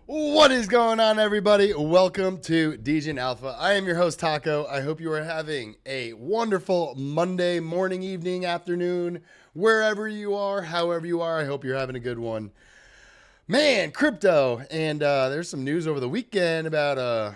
What is going on, everybody? Welcome to Degen Alpha. I am your host, Taco. I hope you are having a wonderful Monday morning, evening, afternoon, wherever you are, however you are. I hope you're having a good one. Man, crypto. And there's some news over the weekend about a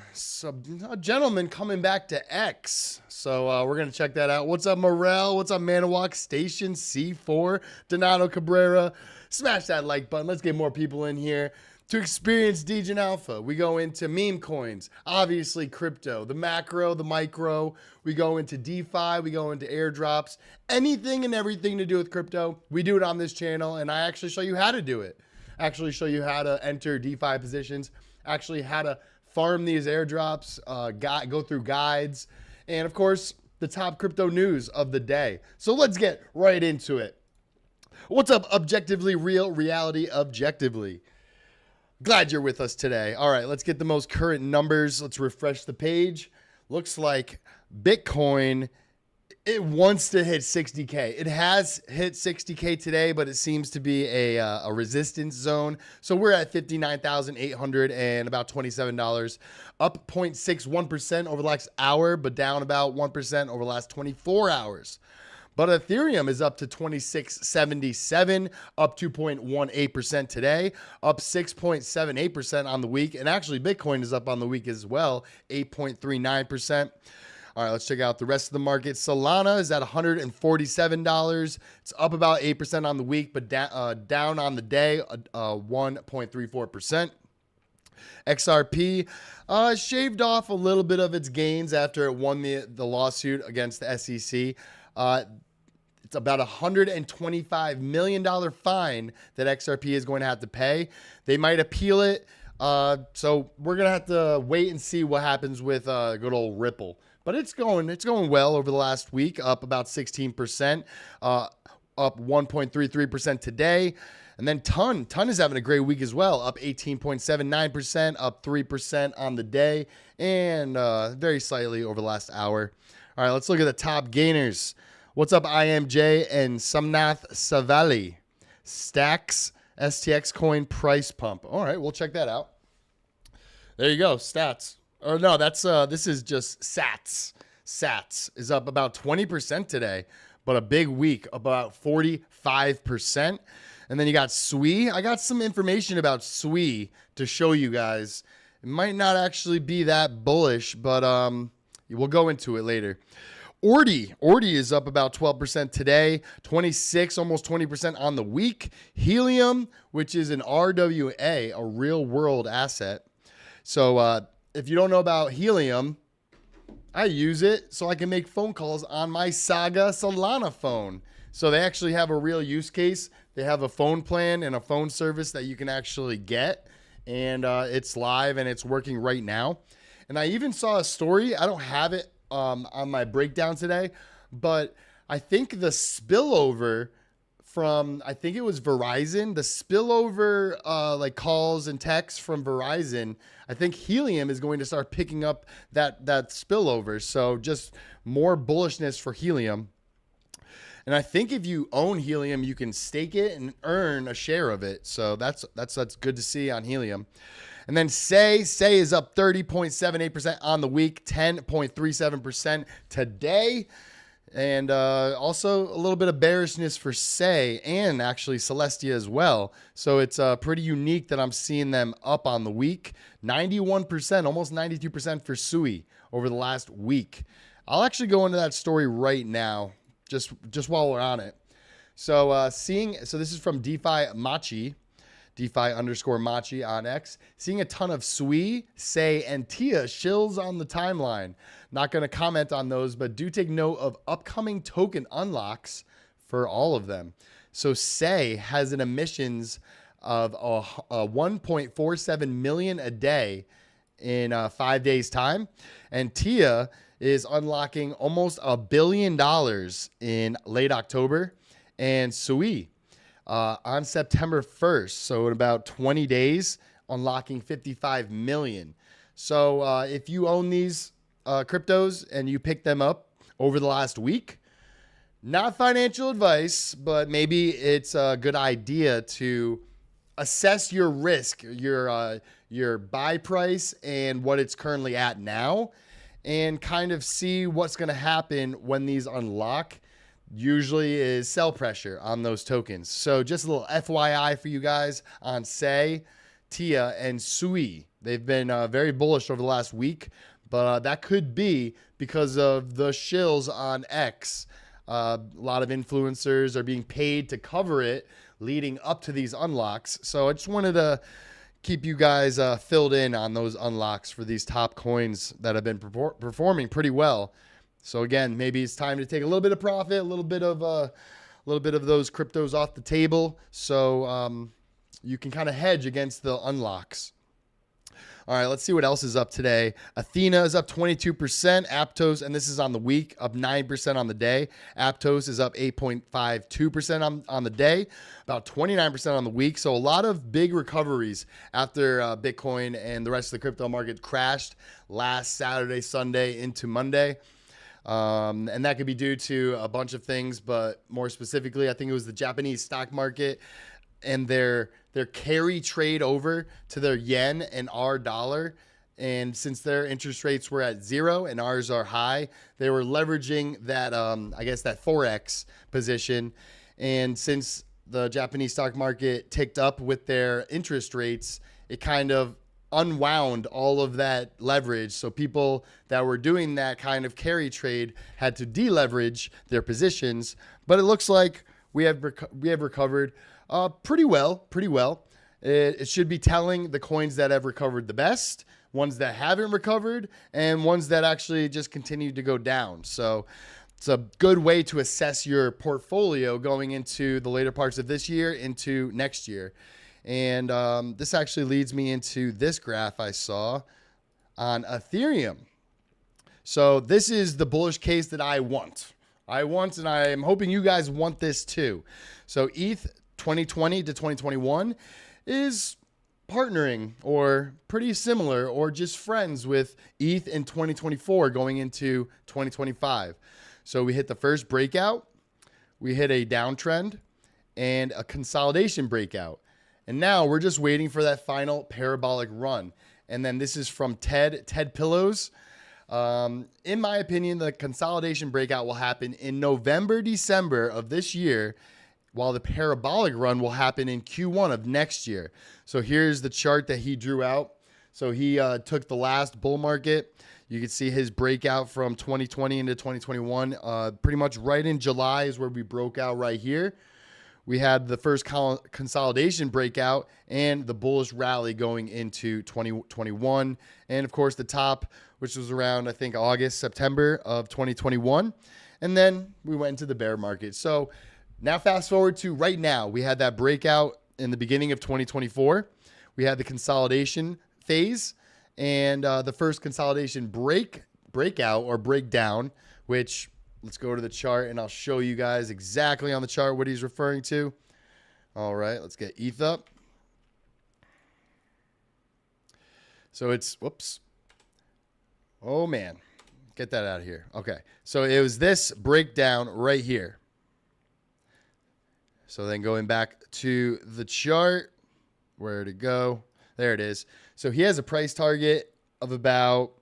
gentleman coming back to X. So we're going to check that out. What's up, Morel? What's up, Manawak Station C4? Donato Cabrera. Smash that like button. Let's get more people in here. To experience Degen Alpha, we go into Memecoins, obviously crypto, the macro, the micro. We go into DeFi, we go into airdrops, anything and everything to do with crypto. We do it on this channel, and I actually show you how to do it. Actually show you how to enter DeFi positions, actually how to farm these airdrops, go through guides, and of course, the top crypto news of the day. So let's get right into it. What's up, Objectively Real, Reality Objectively? Glad you're with us today. All right, let's get the most current numbers. Let's refresh the page. Looks like Bitcoin, it wants to hit 60K. It has hit 60K today, but it seems to be a resistance zone. So we're at $59,800 and about $27, up 0.61% over the last hour, but down about 1% over the last 24 hours. But Ethereum is up to 2677, up 2.18% today, up 6.78% on the week. And actually, Bitcoin is up on the week as well, 8.39%. All right, let's check out the rest of the market. Solana is at $147. It's up about 8% on the week, but down on the day, 1.34%. XRP shaved off a little bit of its gains after it won the lawsuit against the SEC. It's about $125 million fine that XRP is going to have to pay. They might appeal it. So we're going to have to wait and see what happens with good old Ripple. But it's going well over the last week, up about 16%, up 1.33% today. And then Ton is having a great week as well, up 18.79%, up 3% on the day, and very slightly over the last hour. All right, let's look at the top gainers. What's up, IMJ and Samnath Savali? Stacks STX coin price pump. All right, we'll check that out. There you go, stats. Or no, that's this is just Sats. Sats is up about 20% today, but a big week, about 45%. And then you got SWI. I got some information about SWI to show you guys. It might not actually be that bullish, but we'll go into it later. Ordi is up about 12% today, 26, almost 20% on the week. Helium, which is an RWA, a real world asset. So if you don't know about Helium, I use it so I can make phone calls on my Saga Solana phone. So they actually have a real use case. They have a phone plan and a phone service that you can actually get. And it's live and it's working right now. And I even saw a story. I don't have it on my breakdown today, but I think the spillover from, I think it was Verizon, the spillover like calls and texts from Verizon, I think Helium is going to start picking up that spillover. So just more bullishness for Helium. And I think if you own Helium, you can stake it and earn a share of it. So that's good to see on Helium. And then Say is up 30.78% on the week, 10.37% today. And also a little bit of bearishness for Say and actually Celestia as well. So it's pretty unique that I'm seeing them up on the week. 91%, almost 92% for Sui over the last week. I'll actually go into that story right now, just while we're on it. So this is from DeFi Machi. DeFi_Machi on X, seeing a ton of Sui, Say, and Tia shills on the timeline. Not going to comment on those, but do take note of upcoming token unlocks for all of them. So Say has an emissions of 1.47 million a day in 5 days time. And Tia is unlocking almost $1 billion in late October. And Sui, on September 1st, so in about 20 days, unlocking 55 million. So if you own these cryptos and you pick them up over the last week, not financial advice, but maybe it's a good idea to assess your risk, your buy price and what it's currently at now, and kind of see what's going to happen when these unlock. Usually is sell pressure on those tokens. So just a little FYI for you guys on Say, Tia, and Sui. They've been very bullish over the last week, but that could be because of the shills on X. A lot of influencers are being paid to cover it leading up to these unlocks. So I just wanted to keep you guys filled in on those unlocks for these top coins that have been performing pretty well. So again, maybe it's time to take a little bit of profit, a little bit of those cryptos off the table, so you can kind of hedge against the unlocks. All right, let's see what else is up today. Athena is up 22%. Aptos, and this is on the week, up 9% on the day. Aptos is up 8.52% on the day, about 29% on the week. So a lot of big recoveries after Bitcoin and the rest of the crypto market crashed last Saturday, Sunday into Monday. And that could be due to a bunch of things, but more specifically, I think it was the Japanese stock market and their carry trade over to their yen and our dollar. And since their interest rates were at 0 and ours are high, they were leveraging that, that Forex position. And since the Japanese stock market ticked up with their interest rates, it kind of unwound all of that leverage. So people that were doing that kind of carry trade had to deleverage their positions. But it looks like we have recovered pretty well. It should be telling the coins that have recovered the best, ones that haven't recovered, and ones that actually just continued to go down. So it's a good way to assess your portfolio going into the later parts of this year, into next year. And this actually leads me into this graph I saw on Ethereum. So this is the bullish case that I want, and I'm hoping you guys want this too. So ETH 2020 to 2021 is partnering or pretty similar or just friends with ETH in 2024 going into 2025. So we hit the first breakout, we hit a downtrend and a consolidation breakout. And now we're just waiting for that final parabolic run. And then this is from Ted Pillows. In my opinion, the consolidation breakout will happen in November, December of this year, while the parabolic run will happen in Q1 of next year. So here's the chart that he drew out. So he took the last bull market. You can see his breakout from 2020 into 2021. Pretty much right in July is where we broke out right here. We had the first consolidation breakout and the bullish rally going into 2021. And of course, the top, which was around, I think, August, September of 2021. And then we went into the bear market. So now fast forward to right now. We had that breakout in the beginning of 2024. We had the consolidation phase and the first consolidation breakout or breakdown, which... Let's go to the chart and I'll show you guys exactly on the chart what he's referring to. All right, let's get ETH up. So it's, whoops. Oh man, get that out of here. Okay, so it was this breakdown right here. So then going back to the chart, where to go? There it is. So he has a price target of about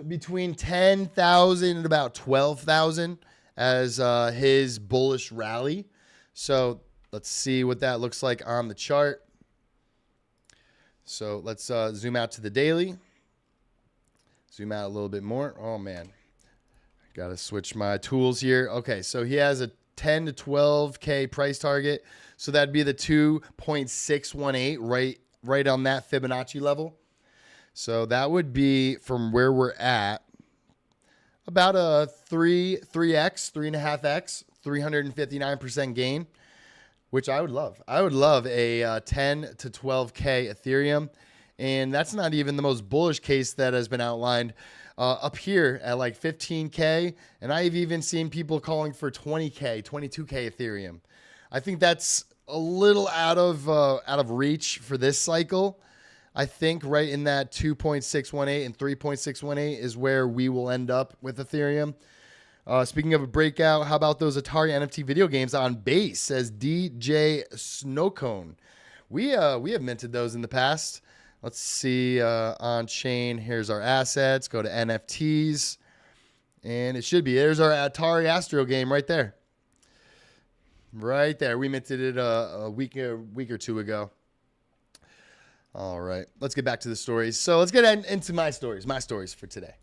between 10,000 and about 12,000 as his bullish rally. So let's see what that looks like on the chart. So let's zoom out to the daily. Zoom out a little bit more. Oh, man. Got to switch my tools here. Okay, so he has a 10 to 12K price target. So that'd be the 2.618 right on that Fibonacci level. So that would be from where we're at about a 3.5x, 359% gain, which I would love. I would love a 10 to 12K Ethereum. And that's not even the most bullish case that has been outlined up here at like 15K. And I've even seen people calling for 20K, 22K Ethereum. I think that's a little out of reach for this cycle. I think right in that 2.618 and 3.618 is where we will end up with Ethereum. Speaking of a breakout, how about those Atari NFT video games on base, says DJ Snowcone. We have minted those in the past. Let's see on chain. Here's our assets. Go to NFTs. And it should be. There's our Atari Astro game right there. Right there. We minted it a week or two ago. All right. Let's get back to the stories. So let's get into my stories for today.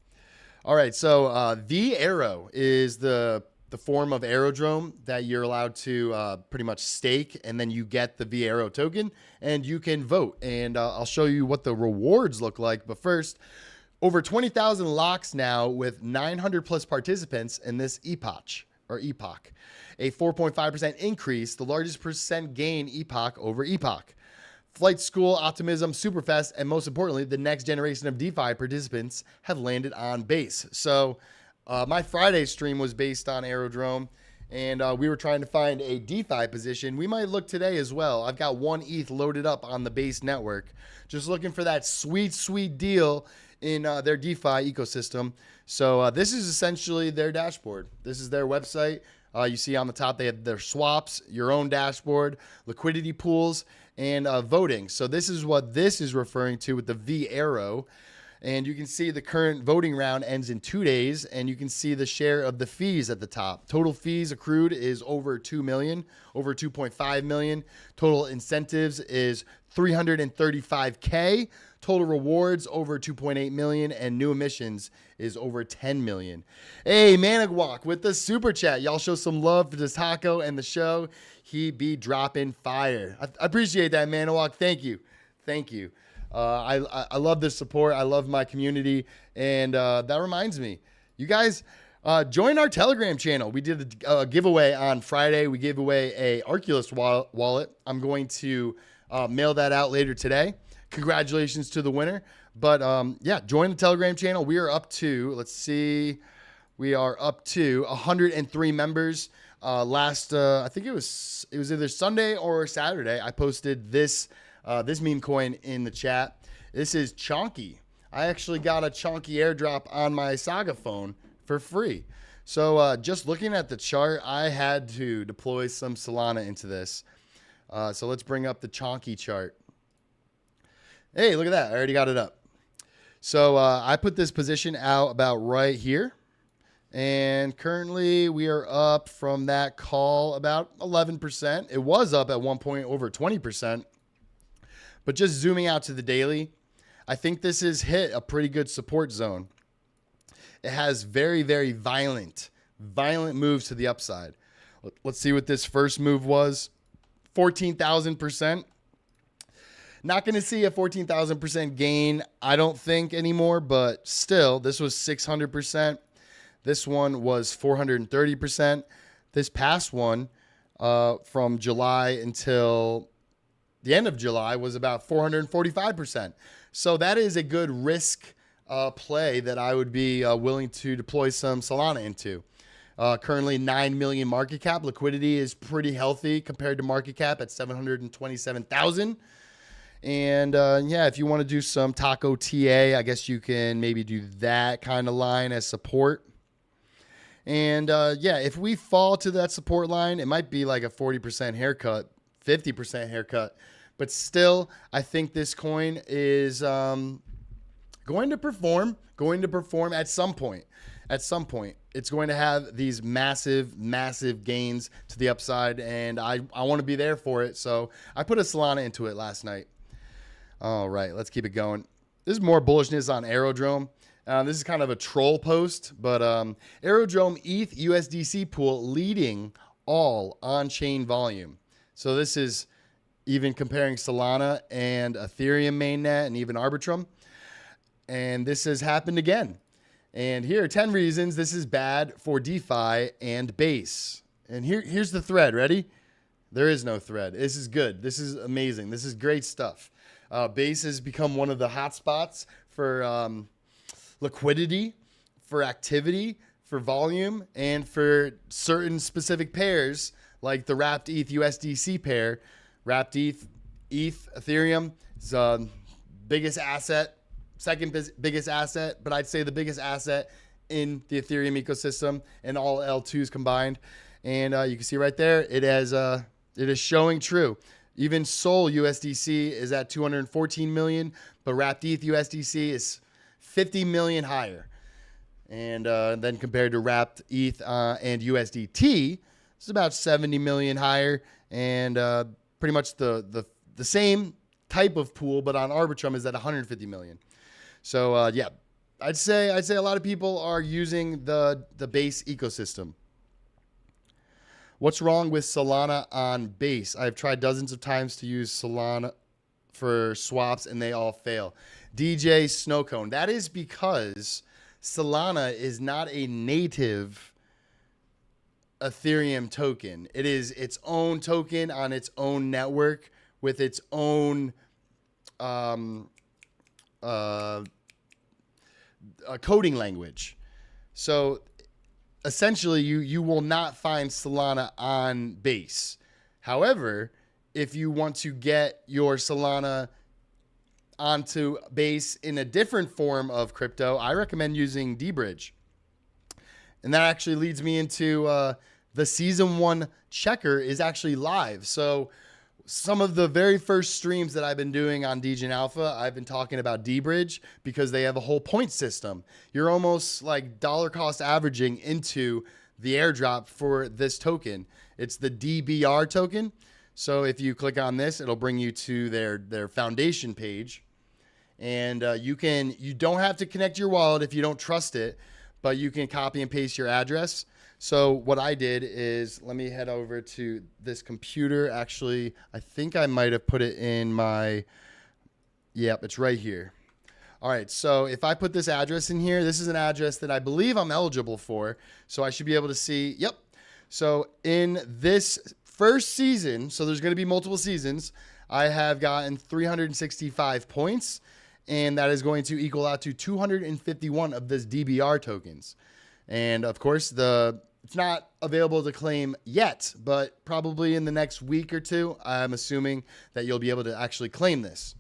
All right. So the Arrow is the form of Aerodrome that you're allowed to pretty much stake, and then you get the Arrow token and you can vote. And I'll show you what the rewards look like. But first, over 20,000 locks now with 900 plus participants in this epoch. A 4.5% increase, the largest percent gain epoch over epoch. Flight School, Optimism, Superfest, and most importantly, the next generation of DeFi participants have landed on base. So my Friday stream was based on Aerodrome, and we were trying to find a DeFi position. We might look today as well. I've got 1 ETH loaded up on the base network, just looking for that sweet, sweet deal in their DeFi ecosystem. So this is essentially their dashboard. This is their website. You see on the top, they have their swaps, your own dashboard, liquidity pools, and voting. So this is what this is referring to with the Arrow. And you can see the current voting round ends in 2 days, and you can see the share of the fees at the top. Total fees accrued is over 2 million, over 2.5 million. Total incentives is 335K. Total rewards over 2.8 million, and new emissions is over 10 million. Hey, Memecoins with the super chat. Y'all show some love for this taco and the show. He be dropping fire. I appreciate that, Memecoins. Thank you. Thank you. I love this support. I love my community. And that reminds me, you guys join our Telegram channel. We did a giveaway on Friday. We gave away a Arculus wallet. I'm going to mail that out later today. Congratulations to the winner. But yeah, join the Telegram channel. We are up to, let's see, we are up to 103 members. I think it was either Sunday or Saturday. I posted this meme coin in the chat. This is Chonky. I actually got a Chonky airdrop on my Saga phone for free. So just looking at the chart, I had to deploy some Solana into this. So let's bring up the Chonky chart. Hey, look at that. I already got it up. So I put this position out about right here. And currently we are up from that call about 11%. It was up at one point over 20%. But just zooming out to the daily, I think this has hit a pretty good support zone. It has very, very violent moves to the upside. Let's see what this first move was. 14,000%. Not going to see a 14,000% gain, I don't think, anymore, but still, this was 600%. This one was 430%. This past one from July until the end of July was about 445%. So that is a good risk play that I would be willing to deploy some Solana into. Currently 9 million market cap. Liquidity is pretty healthy compared to market cap at 727,000. And yeah, if you want to do some Taco TA, I guess you can maybe do that kind of line as support. And yeah, if we fall to that support line, it might be like a 40% haircut, 50% haircut. But still, I think this coin is going to perform at some point. At some point, it's going to have these massive, massive gains to the upside, and I want to be there for it. So I put a Solana into it last night. All right, let's keep it going. This is more bullishness on Aerodrome. This is kind of a troll post, but Aerodrome ETH USDC pool leading all on-chain volume. So this is even comparing Solana and Ethereum mainnet and even Arbitrum. And this has happened again. And here are 10 reasons this is bad for DeFi and Base. And here's the thread. Ready? There is no thread. This is good. This is amazing. This is great stuff. Base has become one of the hotspots for liquidity, for activity, for volume, and for certain specific pairs like the wrapped ETH USDC pair. Wrapped ETH, Ethereum is biggest asset. Second biggest asset, but I'd say the biggest asset in the Ethereum ecosystem and all L2s combined. And you can see right there, it is showing true. Even Sol USDC is at 214 million, but wrapped ETH USDC is 50 million higher. And then compared to wrapped ETH and USDT, it's about 70 million higher, and pretty much the same type of pool, but on Arbitrum is at 150 million. So yeah, I'd say a lot of people are using the Base ecosystem. What's wrong with Solana on Base? I've tried dozens of times to use Solana for swaps and they all fail. DJ Snowcone. That is because Solana is not a native Ethereum token. It is its own token on its own network with its own coding language. So essentially you will not find Solana on Base. However, if you want to get your Solana onto Base in a different form of crypto, I recommend using deBridge. And that actually leads me into the season 1 checker is actually live. So some of the very first streams that I've been doing on Degen Alpha, I've been talking about deBridge because they have a whole point system. You're almost like dollar cost averaging into the airdrop for this token. It's the DBR token. So if you click on this, it'll bring you to their foundation page. And you don't have to connect your wallet if you don't trust it, but you can copy and paste your address. So what I did is, let me head over to this computer. Actually, I think I might have put it in my, yep, it's right here. All right, so if I put this address in here, this is an address that I believe I'm eligible for. So I should be able to see, yep. So in this first season, so there's gonna be multiple seasons, I have gotten 365 points, and that is going to equal out to 251 of this DBR tokens. And of course, it's not available to claim yet, but probably in the next week or two, I'm assuming that you'll be able to actually claim this.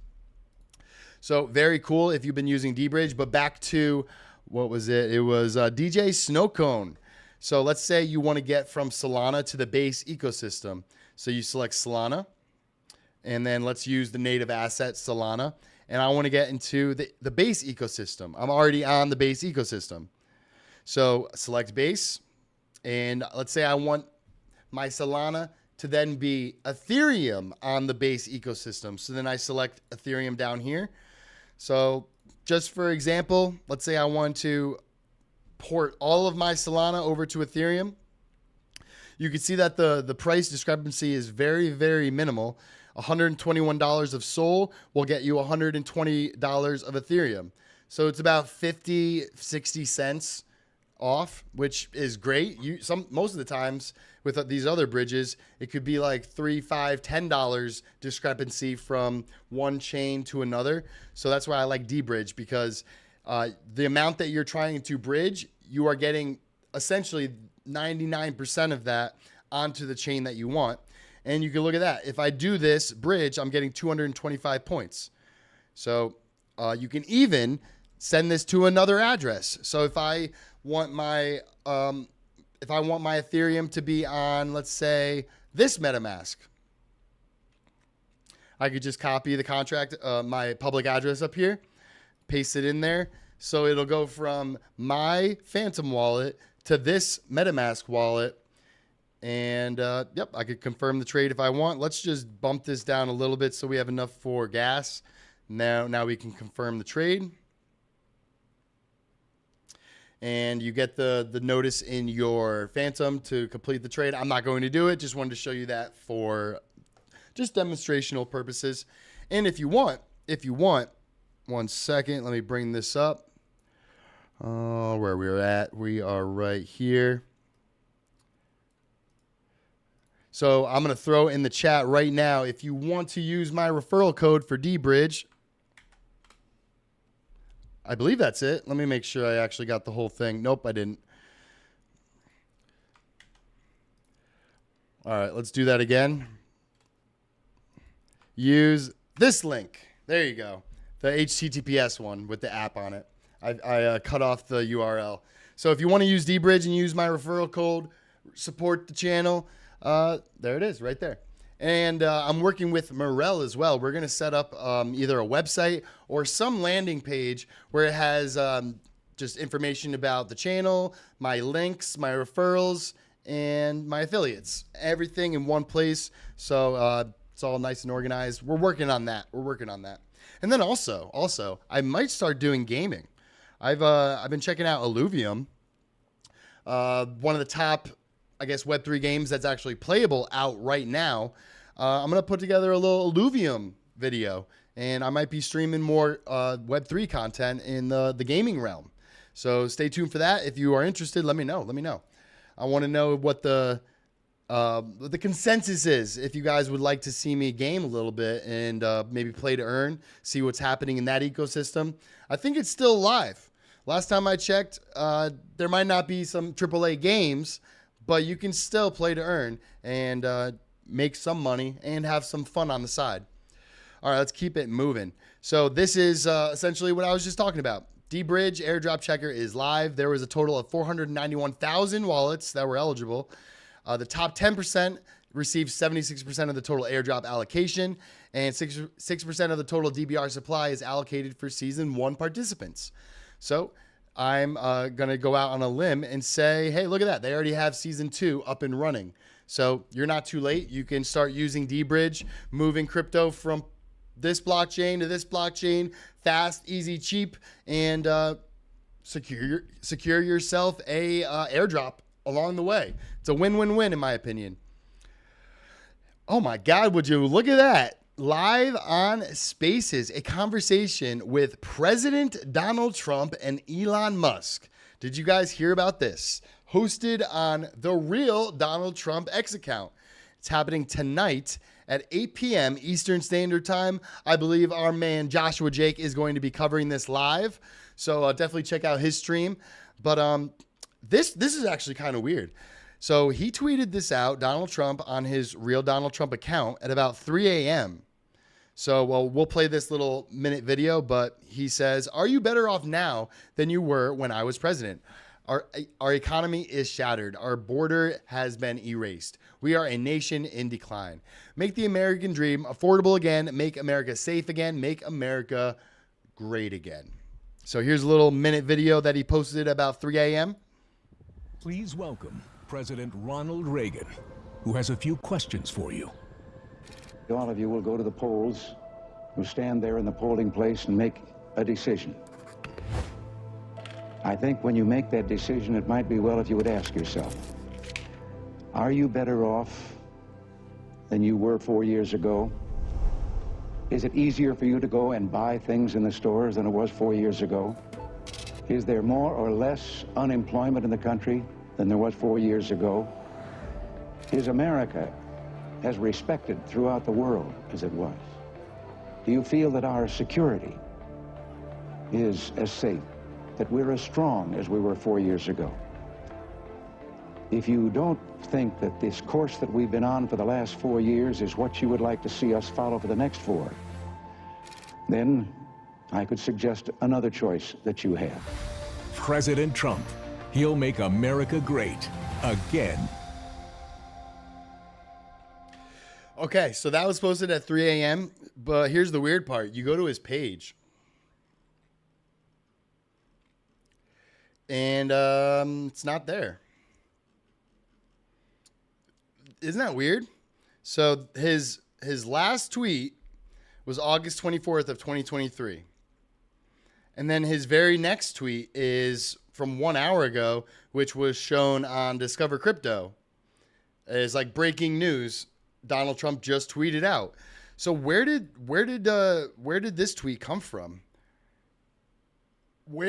So very cool if you've been using deBridge. But back to, what was it? It was DJ Snowcone. So let's say you want to get from Solana to the Base ecosystem. So you select Solana, and then let's use the native asset Solana. And I want to get into the Base ecosystem. I'm already on the Base ecosystem. So select Base, and let's say I want my Solana to then be Ethereum on the Base ecosystem. So then I select Ethereum down here. So just for example, let's say I want to port all of my Solana over to Ethereum. You can see that the price discrepancy is very, very minimal. $121 of Sol will get you $120 of Ethereum. So it's about 50, 60 cents off, which is great. Most of the times with these other bridges, it could be like $3, $5, $10 discrepancy from one chain to another. So that's why I like deBridge, because the amount that you're trying to bridge, you are getting essentially 99% of that onto the chain that you want. And you can look at that. If I do this bridge, I'm getting 225 points. So you can even send this to another address. So if I want my Ethereum to be on, let's say, this MetaMask, I could just copy the contract, my public address up here, paste it in there. So it'll go from my Phantom wallet to this MetaMask wallet. And yep, I could confirm the trade if I want. Let's just bump this down a little bit so we have enough for gas. Now we can confirm the trade. And you get the notice in your Phantom to complete the trade. I'm not going to do it. Just wanted to show you that for just demonstrational purposes. And if you want, 1 second, let me bring this up. Where we're at, we are right here. So I'm going to throw in the chat right now, if you want to use my referral code for deBridge, I believe that's it. Let me make sure I actually got the whole thing. Nope, I didn't. All right, let's do that again. Use this link. There you go. The HTTPS one with the app on it. I cut off the URL. So if you want to use deBridge and use my referral code, support the channel, there it is right there. And I'm working with Morel as well. We're going to set up either a website or some landing page where it has just information about the channel, my links, my referrals, and my affiliates. Everything in one place. So it's all nice and organized. We're working on that. And then also, I might start doing gaming. I've been checking out Illuvium, one of the top, I guess, Web3 games that's actually playable out right now. I'm going to put together a little Illuvium video, and I might be streaming more Web3 content in the gaming realm. So stay tuned for that. If you are interested, let me know. I want to know what the consensus is. If you guys would like to see me game a little bit and maybe play to earn, see what's happening in that ecosystem. I think it's still live. Last time I checked, there might not be some AAA games, but you can still play to earn and make some money and have some fun on the side. All right, let's keep it moving. So this is essentially what I was just talking about. deBridge airdrop checker is live. There was a total of 491,000 wallets that were eligible. The top 10% received 76% of the total airdrop allocation, and 6% of the total DBR supply is allocated for Season 1 participants. So I'm going to go out on a limb and say, hey, look at that. They already have Season 2 up and running. So you're not too late. You can start using deBridge, moving crypto from this blockchain to this blockchain, fast, easy, cheap, and secure yourself a airdrop along the way. It's a win-win-win in my opinion. Oh my God, would you look at that? Live on Spaces, a conversation with President Donald Trump and Elon Musk. Did you guys hear about this? Hosted on the real Donald Trump X account. It's happening tonight at 8 p.m. Eastern Standard Time. I believe our man Joshua Jake is going to be covering this live. So definitely check out his stream. But this is actually kind of weird. So he tweeted this out, Donald Trump, on his real Donald Trump account at about 3 a.m. So, well, we'll play this little minute video, but he says, "Are you better off now than you were when I was president? Our economy is shattered. Our border has been erased. We are a nation in decline. Make the American dream affordable again. Make America safe again. Make America great again." So here's a little minute video that he posted about 3 a.m. Please welcome President Ronald Reagan, who has a few questions for you. All of you will go to the polls, will stand there in the polling place and make a decision. I think when you make that decision, it might be well if you would ask yourself, are you better off than you were 4 years ago? Is it easier for you to go and buy things in the stores than it was 4 years ago? Is there more or less unemployment in the country than there was 4 years ago? Is America as respected throughout the world as it was? Do you feel that our security is as safe, that we're as strong as we were 4 years ago? If you don't think that this course that we've been on for the last 4 years is what you would like to see us follow for the next 4, then I could suggest another choice that you have. President Trump. He'll make America great again. Okay, so that was posted at 3 a.m., but here's the weird part. You go to his page. and it's not there. Isn't that weird? So his last tweet was August 24th of 2023. And then his very next tweet is from 1 hour ago, which was shown on Discover Crypto. It's like breaking news. Donald Trump just tweeted out. So where did this tweet come from? Am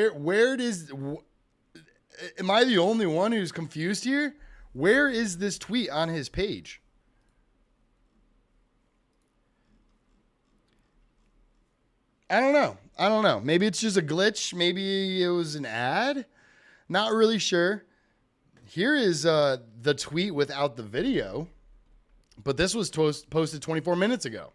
I the only one who's confused here? Where is this tweet on his page? I don't know. Maybe it's just a glitch. Maybe it was an ad. Not really sure. Here is the tweet without the video. But this was posted 24 minutes ago.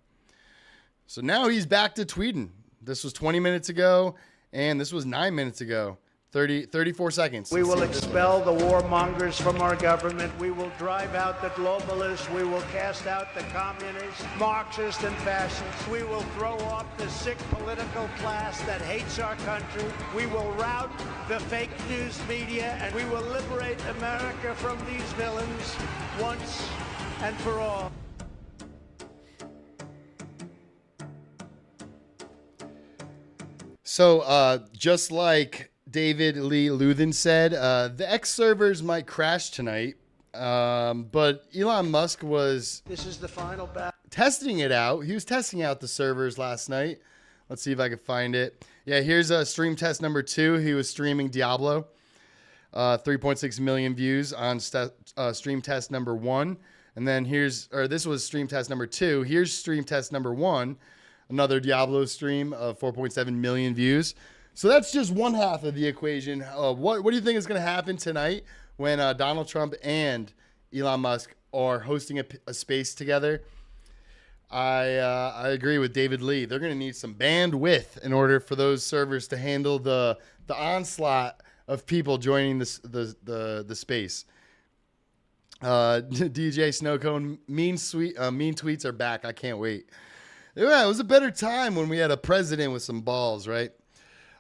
So now he's back to tweeting. This was 20 minutes ago, and this was 9 minutes ago. 34 seconds. We will expel the warmongers from our government. We will drive out the globalists. We will cast out the communists, Marxists, and fascists. We will throw off the sick political class that hates our country. We will rout the fake news media, and we will liberate America from these villains once and for all. So just like David Lee Luthen said, the X servers might crash tonight, but Elon Musk was This is the final battle. testing it out. He was testing out the servers last night. Let's see if I can find it. Yeah, here's a stream test number 2. He was streaming Diablo. 3.6 million views on stream test number 1. And then this was stream test number 2. Here's stream test number 1. Another Diablo stream of 4.7 million views. So that's just one half of the equation. What do you think is going to happen tonight when Donald Trump and Elon Musk are hosting a space together? I agree with David Lee. They're going to need some bandwidth in order for those servers to handle the onslaught of people joining the space. DJ Snowcone, mean tweets are back. I can't wait. Yeah, it was a better time when we had a president with some balls, right?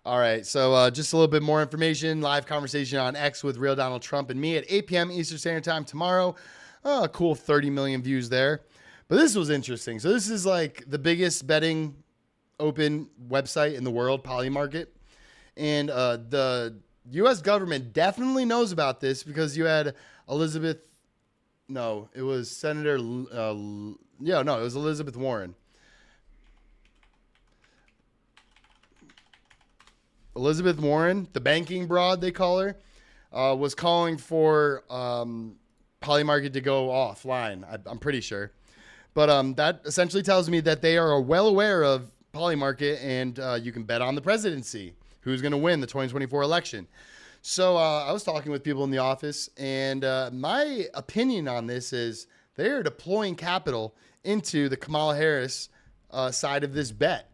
All right, so just a little bit more information. Live conversation on X with Real Donald Trump and me at 8 p.m. Eastern Standard Time tomorrow. A cool 30 million views there. But this was interesting. So this is like the biggest betting open website in the world, Polymarket. And the U.S. government definitely knows about this because you had Elizabeth Warren. Elizabeth Warren, the banking broad, they call her, was calling for Polymarket to go offline. I'm pretty sure. But that essentially tells me that they are well aware of Polymarket and you can bet on the presidency, who's going to win the 2024 election. So I was talking with people in the office, and my opinion on this is they are deploying capital into the Kamala Harris side of this bet.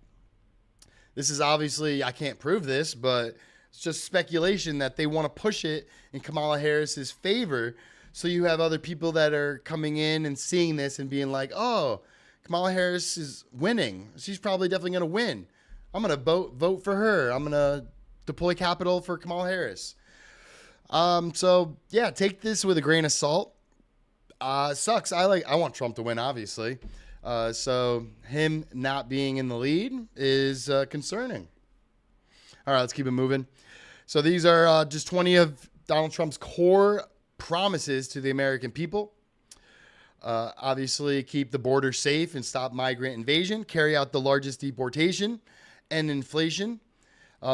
This is obviously, I can't prove this, but it's just speculation that they want to push it in Kamala Harris's favor. So you have other people that are coming in and seeing this and being like, oh, Kamala Harris is winning. She's probably definitely going to win. I'm going to vote for her. I'm going to deploy capital for Kamala Harris. So yeah, take this with a grain of salt. Sucks. I want Trump to win, obviously. So him not being in the lead is concerning. All right, let's keep it moving. So these are just 20 of Donald Trump's core promises to the American people. Obviously, keep the border safe and stop migrant invasion, carry out the largest deportation, end inflation,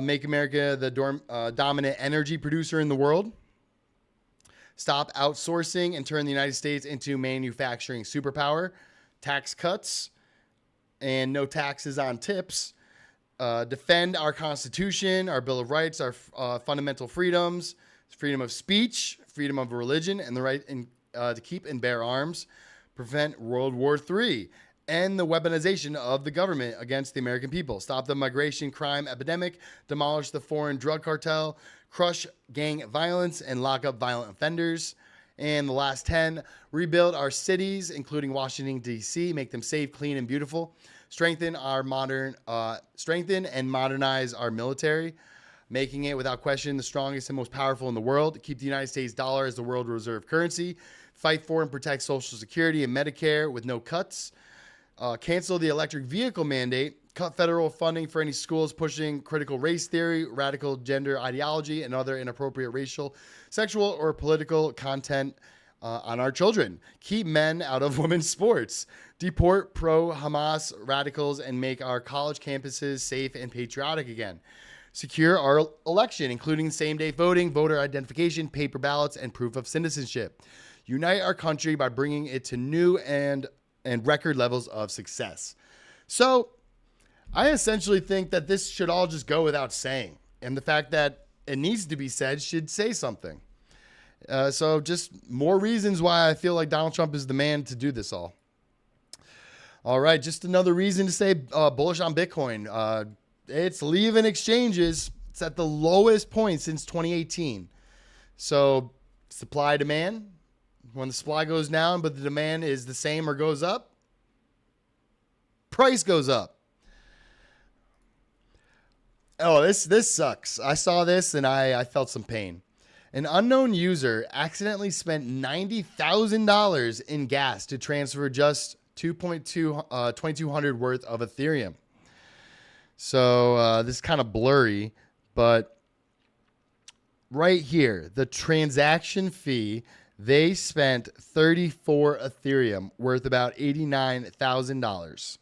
make America the dominant energy producer in the world, stop outsourcing and turn the United States into manufacturing superpower, tax cuts, and no taxes on tips, defend our Constitution, our Bill of Rights, our fundamental freedoms, freedom of speech, freedom of religion, and the right to keep and bear arms, prevent World War III, end the weaponization of the government against the American people, stop the migration crime epidemic, demolish the foreign drug cartel, crush gang violence, and lock up violent offenders. And the last 10, rebuild our cities, including Washington, D.C., make them safe, clean, and beautiful. Strengthen and modernize our military. making it without question the strongest and most powerful in the world. Keep the United States dollar as the world reserve currency. Fight for and protect Social Security and Medicare with no cuts. Cancel the electric vehicle mandate. Cut federal funding for any schools pushing critical race theory, radical gender ideology, and other inappropriate racial, sexual, or political content on our children. Keep men out of women's sports. Deport pro-Hamas radicals and make our college campuses safe and patriotic again. Secure our election, including same-day voting, voter identification, paper ballots, and proof of citizenship. Unite our country by bringing it to new and record levels of success. So I essentially think that this should all just go without saying. And the fact that it needs to be said should say something. So just more reasons why I feel like Donald Trump is the man to do this all. All right, just another reason to stay bullish on Bitcoin. It's leaving exchanges. It's at the lowest point since 2018. So supply demand. When the supply goes down, but the demand is the same or goes up, price goes up. Oh, this sucks. I saw this and I felt some pain. An unknown user accidentally spent $90,000 in gas to transfer just 2,200 worth of Ethereum. So this is kind of blurry, but right here, the transaction fee, they spent 34 Ethereum worth about $89,000.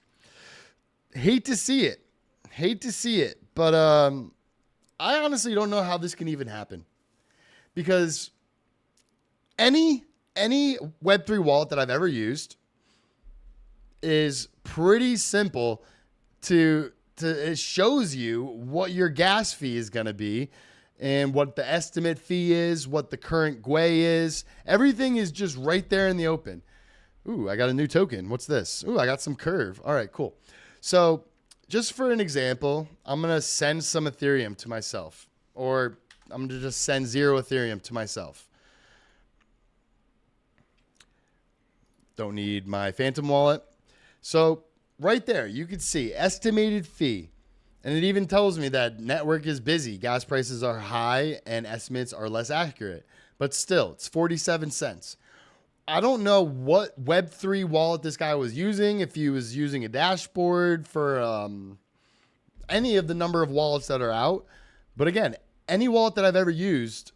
Hate to see it. But I honestly don't know how this can even happen, because any Web3 wallet that I've ever used is pretty simple it shows you what your gas fee is going to be and what the estimate fee is, what the current GUI is. Everything is just right there in the open. Ooh, I got a new token. What's this? Ooh, I got some curve. All right, cool. So just for an example, I'm going to send some Ethereum to myself, or I'm going to just send 0 Ethereum to myself. Don't need my Phantom wallet. So right there, you can see estimated fee. And it even tells me that network is busy, gas prices are high, and estimates are less accurate. But still, it's 47 cents. I don't know what Web3 wallet this guy was using, if he was using a dashboard for any of the number of wallets that are out. But again, any wallet that I've ever used,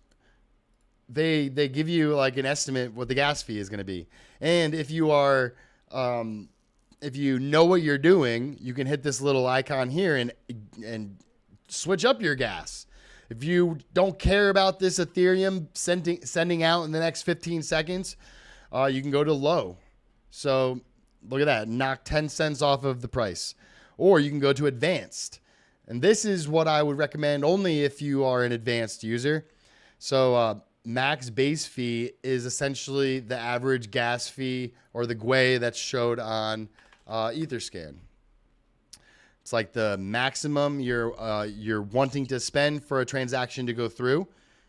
they give you like an estimate what the gas fee is going to be. And if you are... if you know what you're doing, you can hit this little icon here and switch up your gas. If you don't care about this Ethereum sending out in the next 15 seconds, you can go to low. So look at that, knock 10 cents off of the price. Or you can go to advanced. And this is what I would recommend only if you are an advanced user. So max base fee is essentially the average gas fee or the GUI that's showed on Etherscan. It's like the maximum you're wanting to spend for a transaction to go through.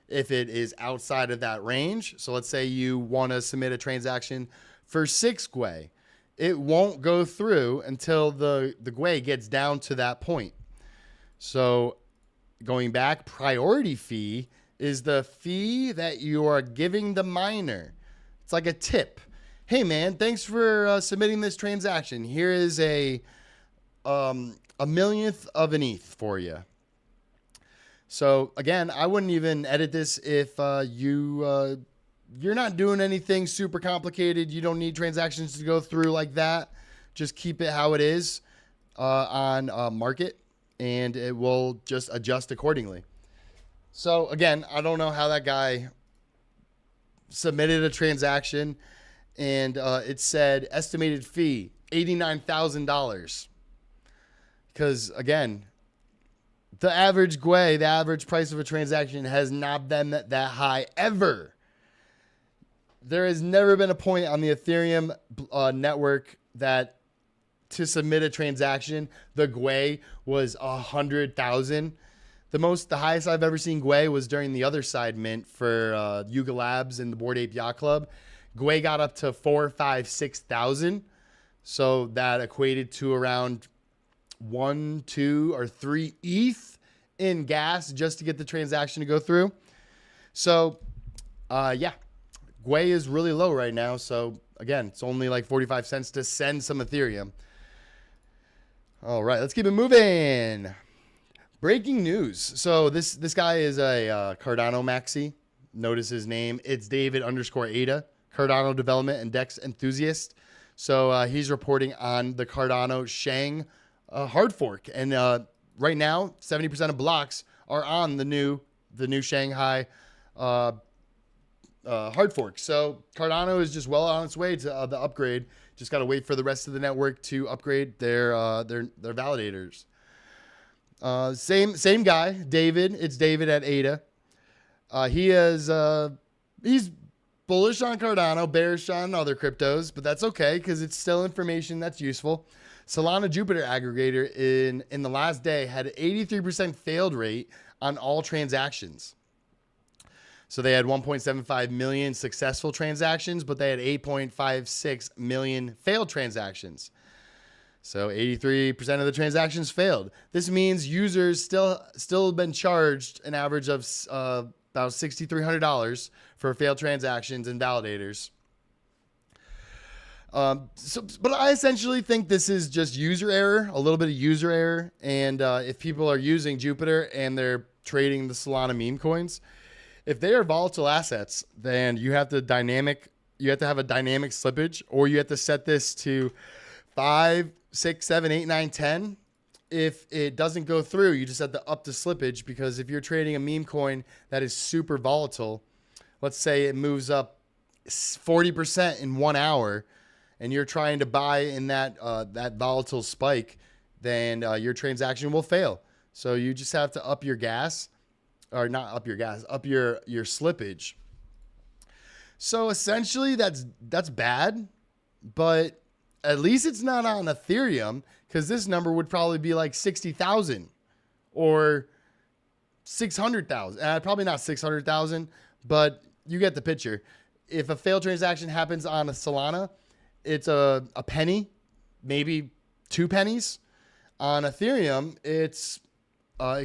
If it is outside of that range, so let's say you want to submit a transaction for 6 GUI, it won't go through until the GUI gets down to that point. So going back, priority fee is the fee that you are giving the miner. It's like a tip. Hey man, thanks for submitting this transaction. Here is a millionth of an ETH for you. So again, I wouldn't even edit this if you're not doing anything super complicated. You don't need transactions to go through like that. Just keep it how it is on market, and it will just adjust accordingly. So again, I don't know how that guy submitted a transaction and it said estimated fee $89,000. Because again, the average GUI, the average price of a transaction has not been that high ever. There has never been a point on the Ethereum network that to submit a transaction, the GUI was 100,000. The highest I've ever seen GUI was during the other side mint for Yuga Labs and the Bored Ape Yacht Club. GUI got up to 4,000, 5,000, 6,000. So that equated to around 1, 2, or 3 ETH. in gas just to get the transaction to go through. So, yeah, Gwei is really low right now. So again, it's only like 45 cents to send some Ethereum. All right, let's keep it moving. Breaking news. So this guy is a Cardano maxi. Notice his name. It's David_Ada, Cardano development and Dex enthusiast. So he's reporting on the Cardano Shang hard fork. And right now, 70% of blocks are on the new Shanghai hard fork. So Cardano is just well on its way to the upgrade. Just got to wait for the rest of the network to upgrade their validators. Same guy, David. It's David at Ada. He's bullish on Cardano, bearish on other cryptos, but that's okay because it's still information that's useful. Solana Jupiter aggregator in the last day had an 83% failed rate on all transactions. So they had 1.75 million successful transactions, but they had 8.56 million failed transactions. So 83% of the transactions failed. This means users still been charged an average of about $6,300 for failed transactions and validators. But I essentially think this is just user error, a little bit of user error. And if people are using Jupiter and they're trading the Solana meme coins, if they are volatile assets, then you have to have a dynamic slippage, or you have to set this to 5, 6, 7, 8, 9, 10. If it doesn't go through, you just have to up the slippage, because if you're trading a meme coin that is super volatile, let's say it moves up 40% in 1 hour, and you're trying to buy in that volatile spike, then your transaction will fail. So you just have to up your gas. Or not up your gas, up your slippage. So essentially that's bad, but at least it's not on Ethereum, because this number would probably be like 60,000 or 600,000. Probably not 600,000, but you get the picture. If a failed transaction happens on a Solana, it's a penny, maybe 2 pennies. On Ethereum, it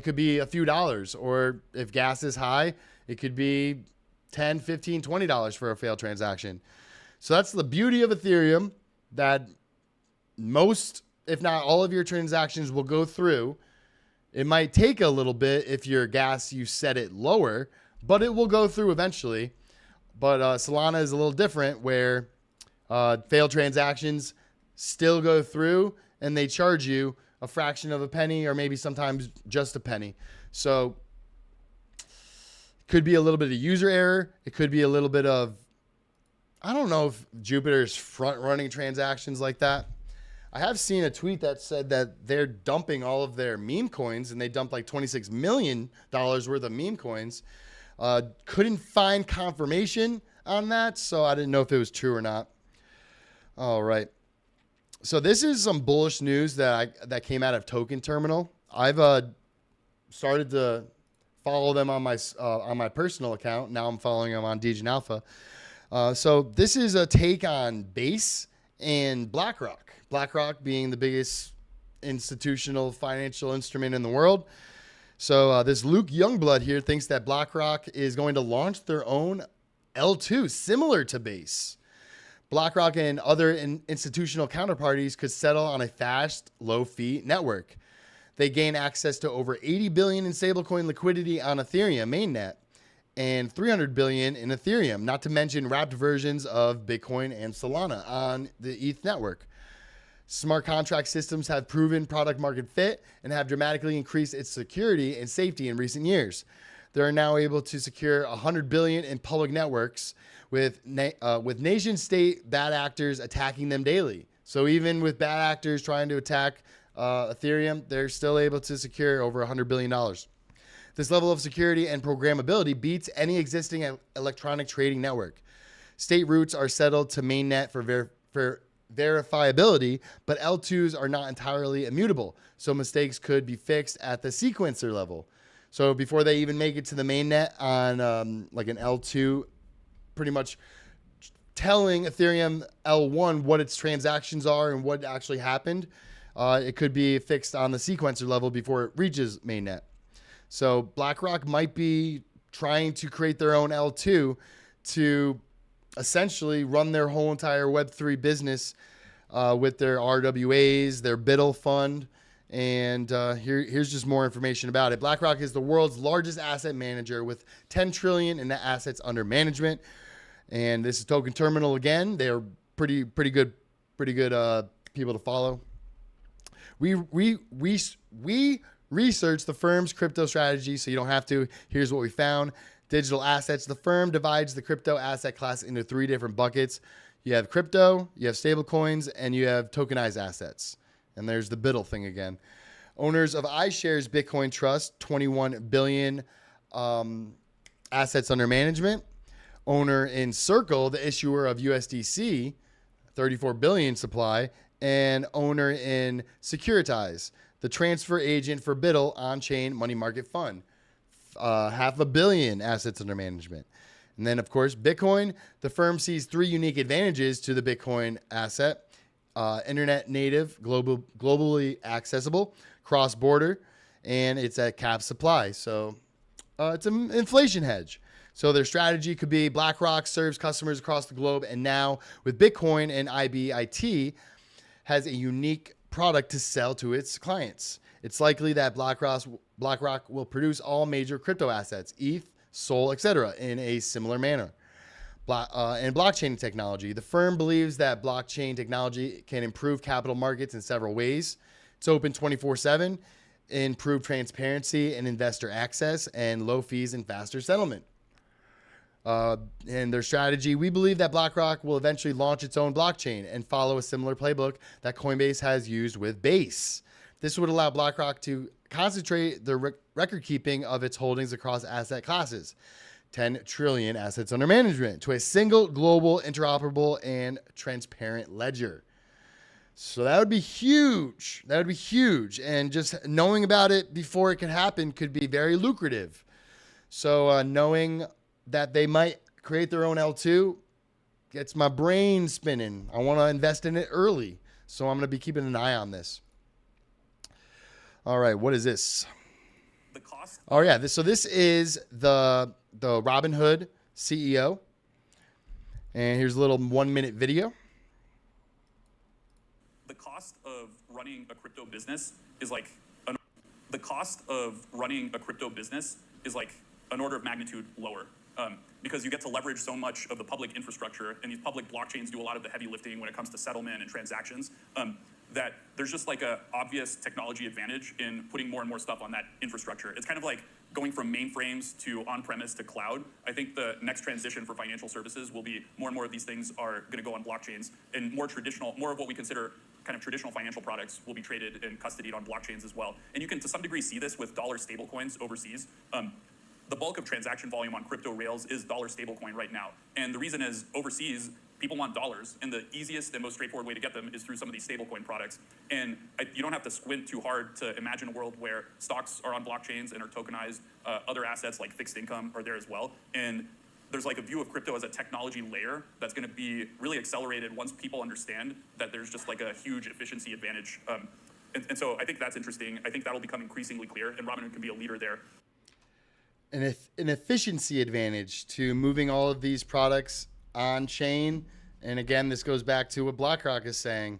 could be a few dollars, or if gas is high, it could be $10, $15, $20 for a failed transaction. So that's the beauty of Ethereum, that most, if not all of your transactions will go through. It might take a little bit if your gas, you set it lower, but it will go through eventually. But Solana is a little different, where failed transactions still go through, and they charge you a fraction of a penny, or maybe sometimes just a penny. So it could be a little bit of user error. It could be a little bit of, I don't know if Jupiter's front running transactions like that. I have seen a tweet that said that they're dumping all of their meme coins, and they dumped like $26 million worth of meme coins. Couldn't find confirmation on that, so I didn't know if it was true or not. All right. So this is some bullish news that came out of Token Terminal. I've started to follow them on my personal account. Now I'm following them on Degen Alpha. So this is a take on Base and BlackRock. BlackRock being the biggest institutional financial instrument in the world. So this Luke Youngblood here thinks that BlackRock is going to launch their own L2 similar to Base. BlackRock and other institutional counterparties could settle on a fast, low-fee network. They gain access to over $80 billion in stablecoin liquidity on Ethereum mainnet and $300 billion in Ethereum, not to mention wrapped versions of Bitcoin and Solana on the ETH network. Smart contract systems have proven product market fit and have dramatically increased its security and safety in recent years. They are now able to secure $100 billion in public networks, with nation-state bad actors attacking them daily. So even with bad actors trying to attack Ethereum, they're still able to secure over $100 billion. This level of security and programmability beats any existing electronic trading network. State roots are settled to mainnet for verifiability, but L2s are not entirely immutable, so mistakes could be fixed at the sequencer level. So before they even make it to the mainnet on like an L2, pretty much telling Ethereum L1 what its transactions are and what actually happened, it could be fixed on the sequencer level before it reaches mainnet. So BlackRock might be trying to create their own L2 to essentially run their whole entire Web3 business with their RWAs, their BIDL fund. And here's just more information about it. BlackRock is the world's largest asset manager with 10 trillion in net assets under management. And this is Token Terminal again. They're pretty good people to follow. We researched the firm's crypto strategy, so you don't have to. Here's what we found. Digital assets. The firm divides the crypto asset class into 3 different buckets. You have crypto, you have stable coins, and you have tokenized assets. And there's the BIDL thing again. Owners of iShares Bitcoin Trust, 21 billion assets under management. Owner in Circle, the issuer of USDC, 34 billion supply. And owner in Securitize, the transfer agent for BIDL on-chain money market fund, 500 million assets under management. And then, of course, Bitcoin. The firm sees 3 unique advantages to the Bitcoin asset. Internet native, globally accessible, cross-border, and it's at cap supply. So it's an inflation hedge. So their strategy could be BlackRock serves customers across the globe, and now with Bitcoin and IBIT has a unique product to sell to its clients. It's likely that BlackRock will produce all major crypto assets, ETH, Sol, etc., in a similar manner. And blockchain technology. The firm believes that blockchain technology can improve capital markets in several ways. It's open 24/7, improve transparency and investor access, and low fees and faster settlement. And their strategy, we believe that BlackRock will eventually launch its own blockchain and follow a similar playbook that Coinbase has used with Base. This would allow BlackRock to concentrate the record keeping of its holdings across asset classes, 10 trillion assets under management, to a single global, interoperable, and transparent ledger. So that would be huge. That would be huge. And just knowing about it before it can happen could be very lucrative. So knowing that they might create their own L2 gets my brain spinning. I want to invest in it early. So I'm going to be keeping an eye on this. All right, what is this? The cost. Oh yeah, this is the Robinhood CEO. And here's a little 1-minute video. The cost of running a crypto business is like an order of magnitude lower. Because you get to leverage so much of the public infrastructure, and these public blockchains do a lot of the heavy lifting when it comes to settlement and transactions, that there's just like a obvious technology advantage in putting more and more stuff on that infrastructure. It's kind of like going from mainframes to on-premise to cloud. I think the next transition for financial services will be more and more of these things are going to go on blockchains, and more of what we consider kind of traditional financial products will be traded and custodied on blockchains as well. And you can to some degree see this with dollar stablecoins overseas. The bulk of transaction volume on crypto rails is dollar stablecoin right now. And the reason is overseas, people want dollars, and the easiest and most straightforward way to get them is through some of these stablecoin products. And you don't have to squint too hard to imagine a world where stocks are on blockchains and are tokenized. Other assets like fixed income are there as well. And there's like a view of crypto as a technology layer that's going to be really accelerated once people understand that there's just like a huge efficiency advantage. And so I think that's interesting. I think that'll become increasingly clear, and Robinhood can be a leader there. An efficiency advantage to moving all of these products on chain. And again, this goes back to what BlackRock is saying.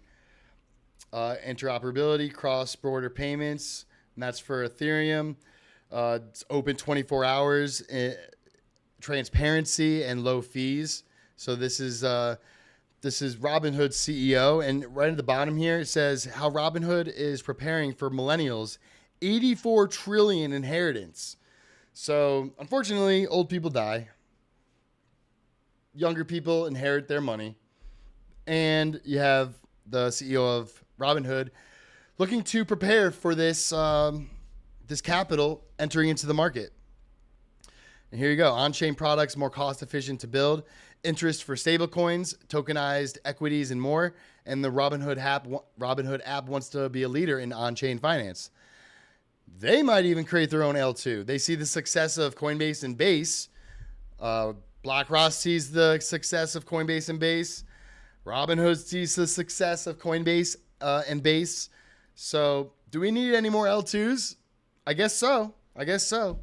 Interoperability, cross-border payments, and that's for Ethereum. It's open 24 hours, transparency, and low fees. So this is Robinhood's CEO. And right at the bottom here, it says how Robinhood is preparing for millennials' 84 trillion inheritance. So, unfortunately, old people die. Younger people inherit their money. And you have the CEO of Robinhood looking to prepare for this capital entering into the market. And here you go. On-chain products, more cost-efficient to build. Interest for stablecoins, tokenized equities, and more. And the Robinhood app wants to be a leader in on-chain finance. They might even create their own L2. They see the success of Coinbase and Base. BlackRock sees the success of Coinbase and Base. Robinhood sees the success of Coinbase and Base. So do we need any more L2s? I guess so. I guess so.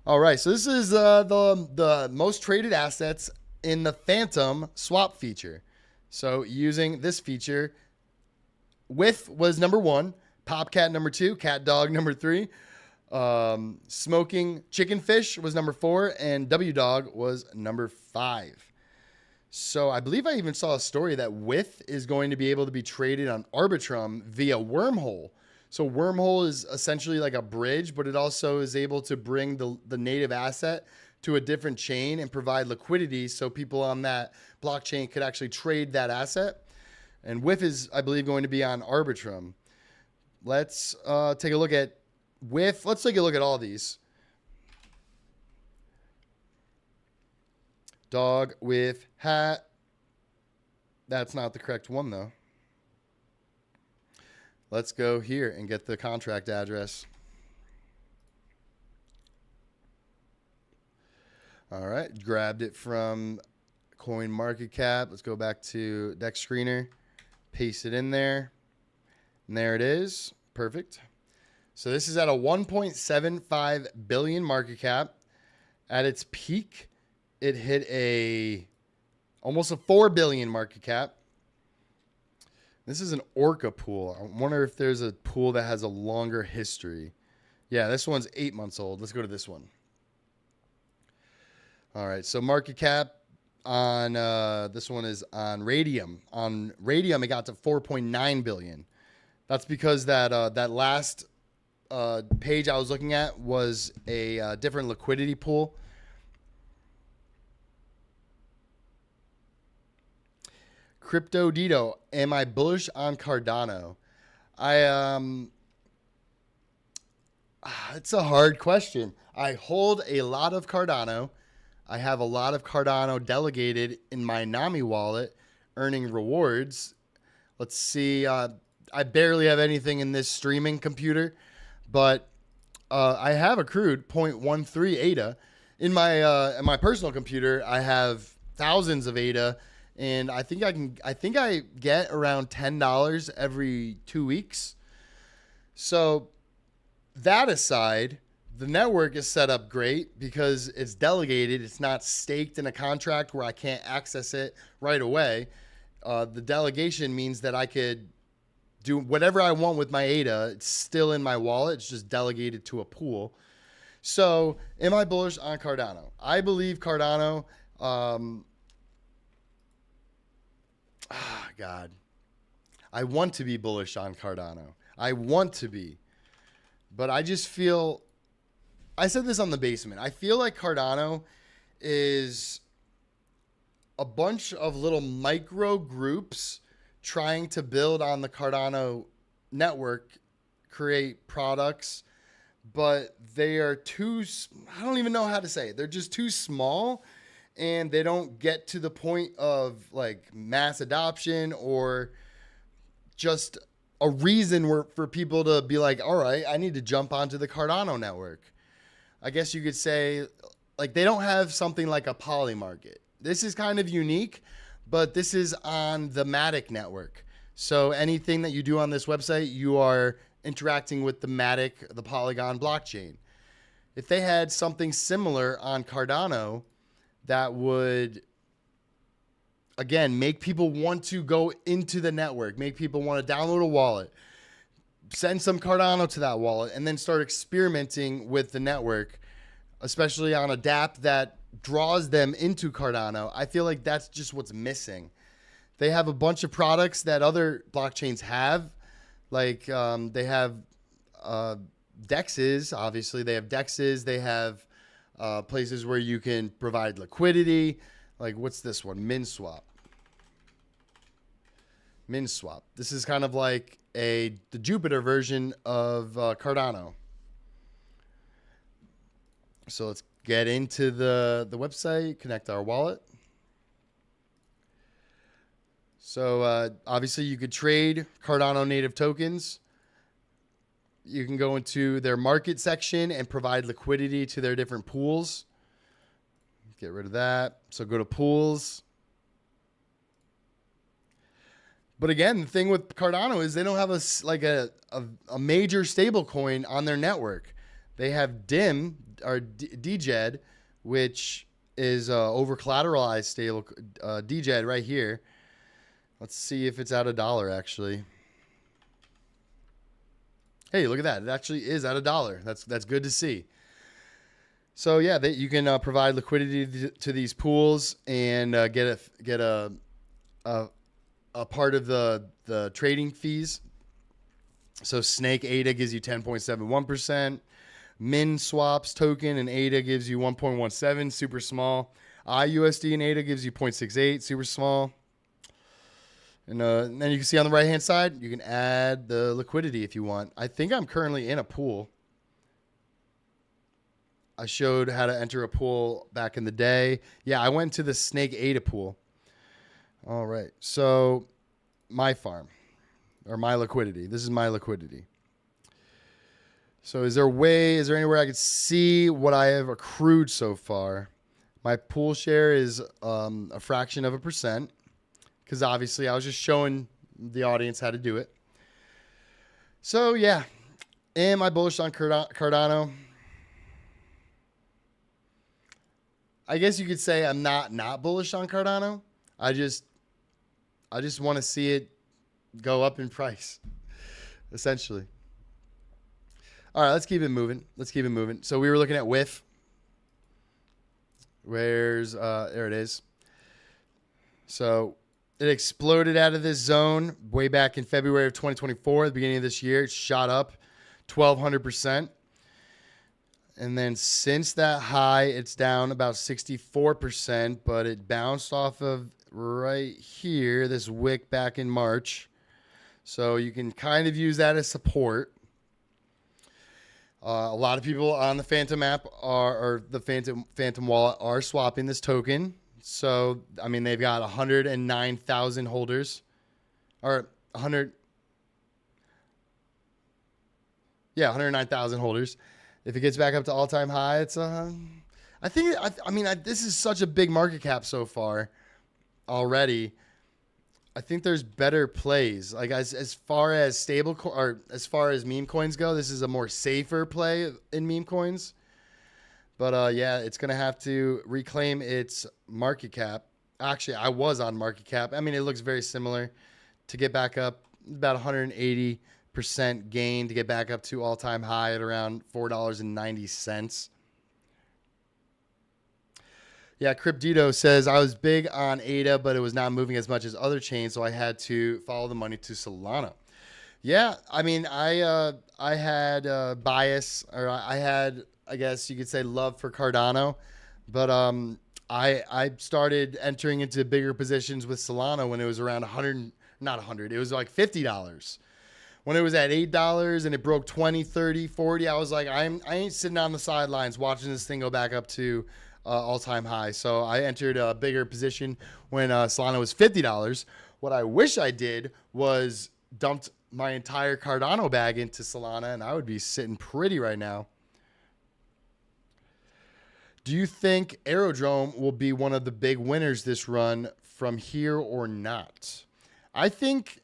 All right, so this is the most traded assets in the Phantom swap feature. So using this feature, With was number 1, Popcat number 2, Cat Dog number 3, Smoking Chicken Fish was number 4, and W Dog was number 5. So I believe I even saw a story that With is going to be able to be traded on Aerodrome via Wormhole. So Wormhole is essentially like a bridge, but it also is able to bring the native asset to a different chain and provide liquidity so people on that blockchain could actually trade that asset. And With is, I believe, going to be on Aerodrome. Let's take a look at With. Let's take a look at all these. Dog with hat. That's not the correct one, though. Let's go here and get the contract address. All right, grabbed it from CoinMarketCap. Let's go back to Dex Screener, paste it in there, and there it is. Perfect. So this is at a 1.75 billion market cap. At its peak, it hit almost a 4 billion market cap. This is an Orca pool. I wonder if there's a pool that has a longer history. Yeah, this one's 8 months old. Let's go to this one. All right, so market cap on this one is on Radium. On Radium, it got to 4.9 billion. That's because that last page I was looking at was a different liquidity pool. Crypto Dito, am I bullish on Cardano? It's a hard question. I hold a lot of Cardano. I have a lot of Cardano delegated in my Nami wallet, earning rewards. Let's see. I barely have anything in this streaming computer, but I have accrued 0.13 ADA. In my personal computer, I have thousands of ADA. And I think I get around $10 every 2 weeks. So that aside, the network is set up great because it's delegated. It's not staked in a contract where I can't access it right away. The delegation means that I could do whatever I want with my ADA. It's still in my wallet. It's just delegated to a pool. So am I bullish on Cardano? I believe Cardano... God, I want to be bullish on Cardano. I want to be, but I just feel, I said this on the basement. I feel like Cardano is a bunch of little micro groups trying to build on the Cardano network, create products, but they are too, I don't even know how to say it. They're just too small. And they don't get to the point of like mass adoption or just a reason for people to be like, all right, I need to jump onto the Cardano network. I guess you could say like they don't have something like a Poly market. This is kind of unique, but this is on the Matic network. So anything that you do on this website, you are interacting with the Matic, the Polygon blockchain. If they had something similar on Cardano, that would, again, make people want to go into the network, make people want to download a wallet, send some Cardano to that wallet, and then start experimenting with the network, especially on a dApp that draws them into Cardano. I feel like that's just what's missing. They have a bunch of products that other blockchains have, like they have DEXs, obviously. They have DEXs, they have places where you can provide liquidity. Like, what's this one? MinSwap. MinSwap. This is kind of like the Jupiter version of Cardano. So let's get into the website, connect our wallet. So obviously you could trade Cardano native tokens. You can go into their market section and provide liquidity to their different pools. Get rid of that. So go to pools. But again, the thing with Cardano is they don't have a major stable coin on their network. They have DIM or DJED, which is over collateralized stable DJED right here. Let's see if it's at $1 actually. Hey, look at that! It actually is at $1. That's good to see. So yeah, you can provide liquidity to these pools and get a part of the trading fees. So Snake ADA gives you 10.71%. Min Swaps token and ADA gives you 1.17, super small. IUSD and ADA gives you 0.68, super small. And then you can see on the right-hand side, you can add the liquidity if you want. I think I'm currently in a pool. I showed how to enter a pool back in the day. Yeah, I went to the Snake ADA pool. All right, so my farm, or my liquidity. This is my liquidity. So is there anywhere I could see what I have accrued so far? My pool share is a fraction of a percent, because obviously I was just showing the audience how to do it. So yeah, am I bullish on Cardano? I guess you could say I'm not bullish on Cardano. I just want to see it go up in price, essentially. All right, let's keep it moving. So we were looking at WIF. There it is. So it exploded out of this zone way back in February of 2024. At the beginning of this year, it shot up 1,200%. And then since that high, it's down about 64%, but it bounced off of right here, this wick back in March. So you can kind of use that as support. A lot of people on the Phantom app or the Phantom wallet are swapping this token. So, I mean, they've got 109,000 holders, or 109,000 holders. If it gets back up to all-time high, it's this is such a big market cap so far already. I think there's better plays. Like as far as as far as meme coins go, this is a more safer play in meme coins. But yeah, it's gonna have to reclaim its market cap. Actually, I was on market cap. I mean, it looks very similar. To get back up, about 180% gain to get back up to all-time high at around $4.90. Yeah, Cryptito says, I was big on ADA, but it was not moving as much as other chains, so I had to follow the money to Solana. Yeah, I mean, I had bias, or I had, I guess you could say, love for Cardano, but I started entering into bigger positions with Solana when it was around it was like $50. When it was at $8 and it broke 20, 30, 40, I was like, I ain't sitting on the sidelines watching this thing go back up to all-time high. So I entered a bigger position when Solana was $50. What I wish I did was dumped my entire Cardano bag into Solana, and I would be sitting pretty right now. Do you think Aerodrome will be one of the big winners this run from here or not? I think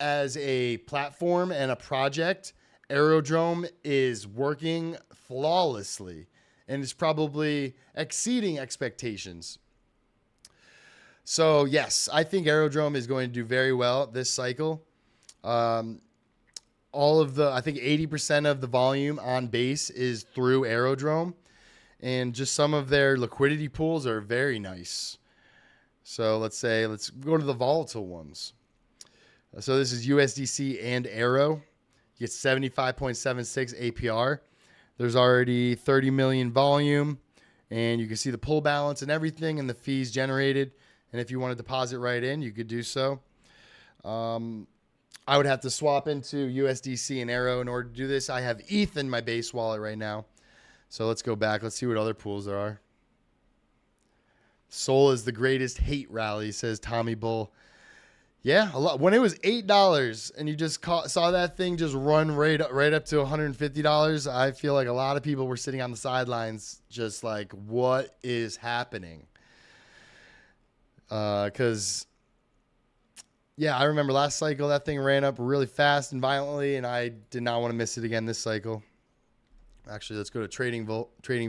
as a platform and a project, Aerodrome is working flawlessly and is probably exceeding expectations. So yes, I think Aerodrome is going to do very well this cycle. I think 80% of the volume on base is through Aerodrome, and just some of their liquidity pools are very nice. So let's go to the volatile ones. So this is USDC and Aero. You get 75.76 APR. There's already 30 million volume, and you can see the pull balance and everything and the fees generated. And if you want to deposit right in, you could do so. I would have to swap into USDC and Aero in order to do this. I have ETH in my base wallet right now. So let's go back. Let's see what other pools there are. Sol is the greatest hate rally, says Tommy Bull. Yeah, a lot. When it was $8 and you just saw that thing just run right up to $150, I feel like a lot of people were sitting on the sidelines just like, what is happening? Because, Yeah, I remember last cycle that thing ran up really fast and violently, and I did not want to miss it again this cycle. Actually, let's go to Trading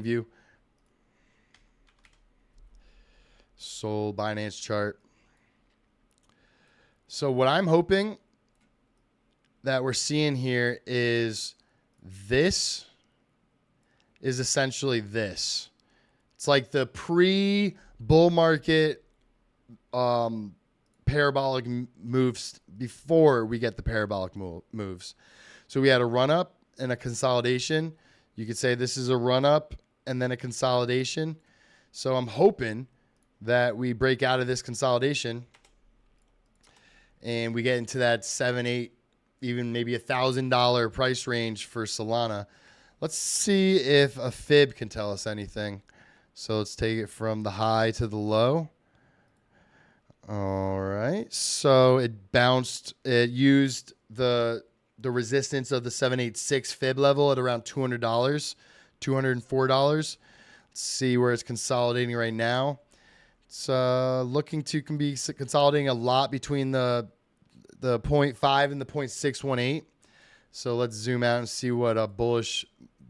View. Sold Binance chart. So what I'm hoping that we're seeing here is this is essentially this. It's like the pre-bull market parabolic moves before we get the parabolic moves. So we had a run up and a consolidation. You could say this is a run up and then a consolidation. So I'm hoping that we break out of this consolidation and we get into that 7, 8, even maybe $1,000 price range for Solana. Let's see if a fib can tell us anything. So let's take it from the high to the low. All right. So it bounced. It used the resistance of the 786 fib level at around $200, $204. Let's see where it's consolidating right now. It's looking to be consolidating a lot between the 0.5 and the 0.618. So let's zoom out and see what a bullish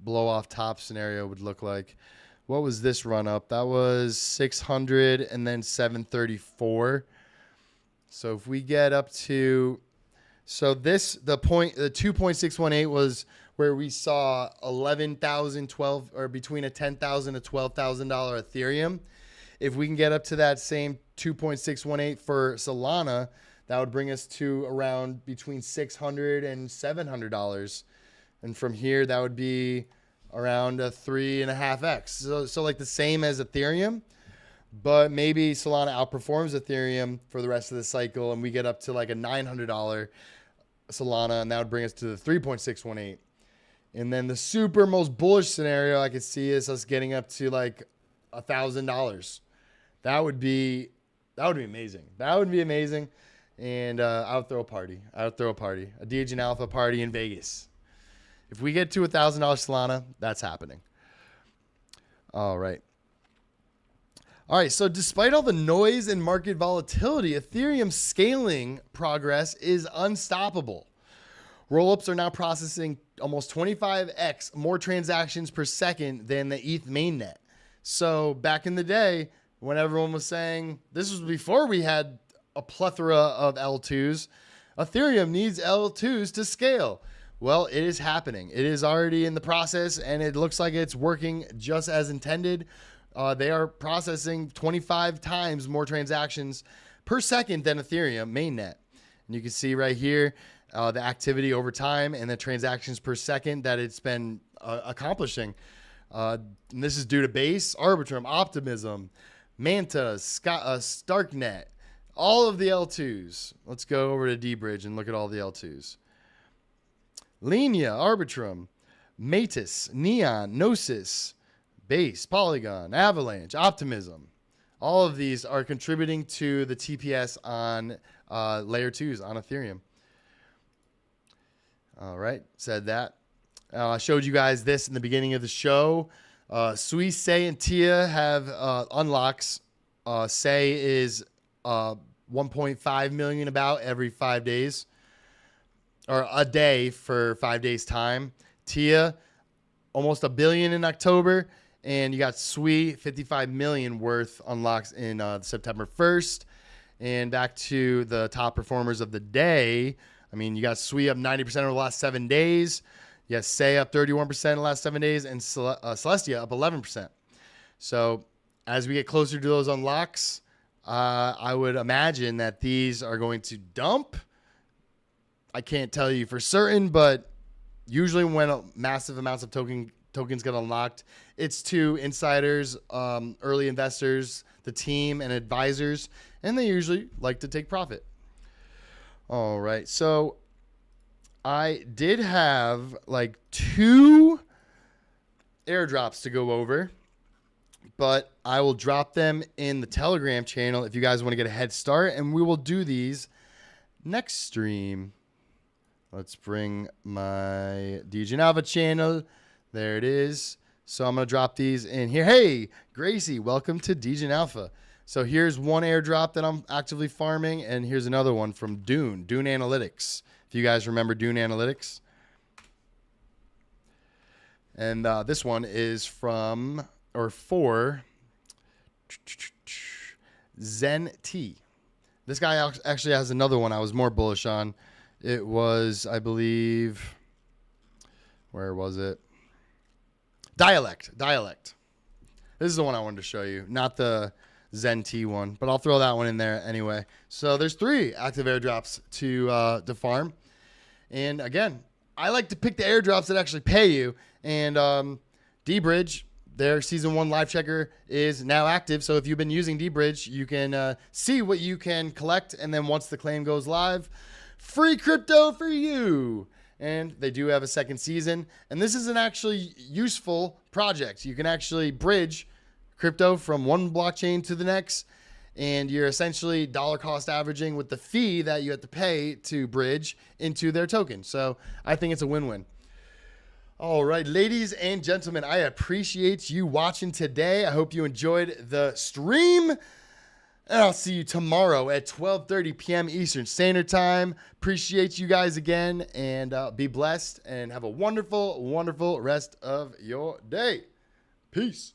blow off top scenario would look like. What was this run up? That was 600 and then 734. So if we get up to, so this, the 2.618 was where we saw 11,000, 12, or between a $10,000 to $12,000 Ethereum. If we can get up to that same 2.618 for Solana, that would bring us to around between $600 and $700. And from here, that would be around a 3.5x. So like the same as Ethereum, but maybe Solana outperforms Ethereum for the rest of the cycle, and we get up to like a $900 Solana, and that would bring us to the 3.618. And then the super most bullish scenario I could see is us getting up to like $1,000. That would be amazing. That would be amazing. And I would throw a party. A Degen Alpha party in Vegas. If we get to $1,000 Solana, that's happening. All right. So despite all the noise and market volatility, Ethereum's scaling progress is unstoppable. Rollups are now processing almost 25x more transactions per second than the ETH mainnet. So back in the day, when everyone was saying, this was before we had a plethora of L2s, Ethereum needs L2s to scale. Well, it is happening. It is already in the process, and it looks like it's working just as intended. They are processing 25 times more transactions per second than Ethereum mainnet. And you can see right here the activity over time and the transactions per second that it's been accomplishing. And this is due to Base, Arbitrum, Optimism, Manta, Starknet, all of the L2s. Let's go over to deBridge and look at all the L2s. Linea, Arbitrum, Matis, Neon, Gnosis, Base, Polygon, Avalanche, Optimism. All of these are contributing to the TPS on layer 2s on Ethereum. All right, said that. I showed you guys this in the beginning of the show. Sui, Sei, and Tia have unlocks. Sei is 1.5 million about every 5 days, or a day for 5 days time. Tia, almost $1 billion in October. And you got Sui, 55 million worth unlocks in September 1st. And back to the top performers of the day. I mean, you got Sui up 90% over the last 7 days. You got Sei up 31% in the last 7 days. And Celestia up 11%. So as we get closer to those unlocks, I would imagine that these are going to dump. I can't tell you for certain, but usually when massive amounts of tokens get unlocked, it's to insiders, early investors, the team, and advisors, and they usually like to take profit. All right, so I did have like 2 airdrops to go over, but I will drop them in the Telegram channel if you guys want to get a head start, and we will do these next stream. Let's bring my Degen Alpha channel. There it is. So I'm going to drop these in here. Hey, Gracie, welcome to Degen Alpha. So here's one airdrop that I'm actively farming, and here's another one from Dune Analytics. If you guys remember Dune Analytics. And this one is from, or for, Zen T. This guy actually has another one I was more bullish on. It was, I believe, where was it? Dialect. This is the one I wanted to show you, not the Zen T one, but I'll throw that one in there anyway. So there's 3 active airdrops to farm. And again, I like to pick the airdrops that actually pay you. And deBridge, their season 1 live checker is now active. So if you've been using deBridge, you can see what you can collect. And then once the claim goes live, free crypto for you. And they do have a second season. And this is an actually useful project. You can actually bridge crypto from one blockchain to the next. And you're essentially dollar cost averaging with the fee that you have to pay to bridge into their token. So I think it's a win-win. All right, ladies and gentlemen, I appreciate you watching today. I hope you enjoyed the stream. And I'll see you tomorrow at 12:30 p.m. Eastern Standard Time. Appreciate you guys again, and be blessed and have a wonderful, wonderful rest of your day. Peace.